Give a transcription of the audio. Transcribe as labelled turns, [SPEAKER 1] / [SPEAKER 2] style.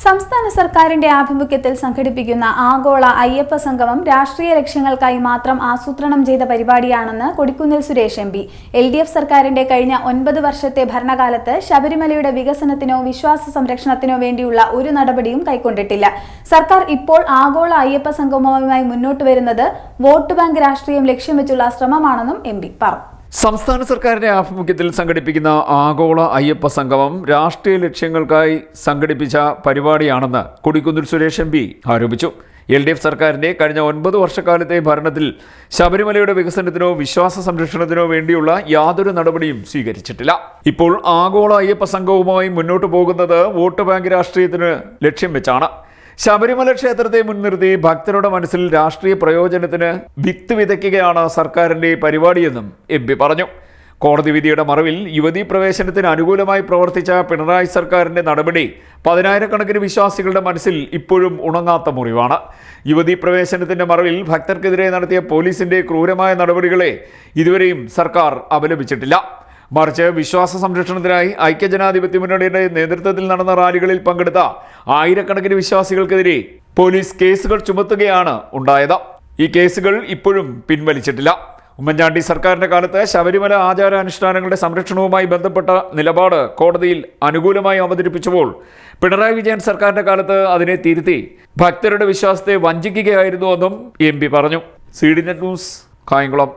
[SPEAKER 1] സംസ്ഥാന സർക്കാരിന്റെ ആഭിമുഖ്യത്തിൽ സംഘടിപ്പിക്കുന്ന ആഗോള അയ്യപ്പ സംഗമം രാഷ്ട്രീയ ലക്ഷ്യങ്ങൾക്കായി മാത്രം ആസൂത്രണം ചെയ്ത പരിപാടിയാണെന്ന് കൊടിക്കുന്നിൽ സുരേഷ് എം.പി. എൽ.ഡി.എഫ് സർക്കാരിന്റെ കഴിഞ്ഞ 9 വർഷത്തെ ഭരണകാലത്ത് ശബരിമലയുടെ വികസനത്തിനോ വിശ്വാസ സംരക്ഷണത്തിനോ വേണ്ടിയുള്ള ഒരു നടപടിയും കൈക്കൊണ്ടിട്ടില്ല. സർക്കാർ ഇപ്പോൾ ആഗോള അയ്യപ്പ സംഗമവുമായി മുന്നോട്ട് വരുന്നത് വോട്ട് ബാങ്ക് രാഷ്ട്രീയം ലക്ഷ്യം വെച്ചുള്ള ശ്രമമാണെന്നും എം.പി. പറഞ്ഞു.
[SPEAKER 2] സംസ്ഥാന സർക്കാരിന്റെ ആഭിമുഖ്യത്തിൽ സംഘടിപ്പിക്കുന്ന ആഗോള അയ്യപ്പ സംഗമം രാഷ്ട്രീയ ലക്ഷ്യങ്ങൾക്കായി സംഘടിപ്പിച്ച പരിപാടിയാണെന്ന് കൊടിക്കുന്നിൽ സുരേഷ് എം.പി. ആരോപിച്ചു. എൽ.ഡി.എഫ് സർക്കാരിന്റെ കഴിഞ്ഞ 9 വർഷക്കാലത്തെ ഭരണത്തിൽ ശബരിമലയുടെ വികസനത്തിനോ വിശ്വാസ സംരക്ഷണത്തിനോ വേണ്ടിയുള്ള യാതൊരു നടപടിയും സ്വീകരിച്ചിട്ടില്ല. ഇപ്പോൾ ആഗോള അയ്യപ്പ സംഗമവുമായി മുന്നോട്ട് പോകുന്നത് വോട്ട് ബാങ്ക് രാഷ്ട്രീയത്തിന് ലക്ഷ്യം വെച്ചാണ്. ശബരിമല ക്ഷേത്രത്തെ മുൻനിർത്തി ഭക്തരുടെ മനസ്സിൽ രാഷ്ട്രീയ പ്രയോജനത്തിന് വിത്ത് വിതയ്ക്കുകയാണ് സർക്കാരിന്റെ പരിപാടിയെന്നും എം.പി. പറഞ്ഞു. കോടതി വിധിയുടെ മറവിൽ യുവതീ പ്രവേശനത്തിന് അനുകൂലമായി പ്രവർത്തിച്ച പിണറായി സർക്കാരിന്റെ നടപടി 10,000-കണക്കിന് വിശ്വാസികളുടെ മനസ്സിൽ ഇപ്പോഴും ഉണങ്ങാത്ത മുറിവാണ്. യുവതീ പ്രവേശനത്തിന്റെ മറവിൽ ഭക്തർക്കെതിരെ നടത്തിയ പോലീസിന്റെ ക്രൂരമായ നടപടികളെ ഇതുവരെയും സർക്കാർ അപലപിച്ചിട്ടില്ല. മറിച്ച് വിശ്വാസ സംരക്ഷണത്തിനായി ഐക്യജനാധിപത്യ മുന്നണിയുടെ നേതൃത്വത്തിൽ നടന്ന റാലികളിൽ പങ്കെടുത്ത ആയിരക്കണക്കിന് വിശ്വാസികൾക്കെതിരെ പോലീസ് കേസുകൾ ചുമത്തുകയാണ് ഉണ്ടായത്. ഈ കേസുകൾ ഇപ്പോഴും പിൻവലിച്ചിട്ടില്ല. ഉമ്മൻചാണ്ടി സർക്കാരിന്റെ കാലത്ത് ശബരിമല ആചാരാനുഷ്ഠാനങ്ങളുടെ സംരക്ഷണവുമായി ബന്ധപ്പെട്ട നിലപാട് കോടതിയിൽ അനുകൂലമായി അവതരിപ്പിച്ചപ്പോൾ പിണറായി വിജയൻ സർക്കാരിന്റെ കാലത്ത് അതിനെ തിരുത്തി ഭക്തരുടെ വിശ്വാസത്തെ വഞ്ചിക്കുകയായിരുന്നുവെന്നും എം.പി. പറഞ്ഞു. CDNet news, Kayamkulam.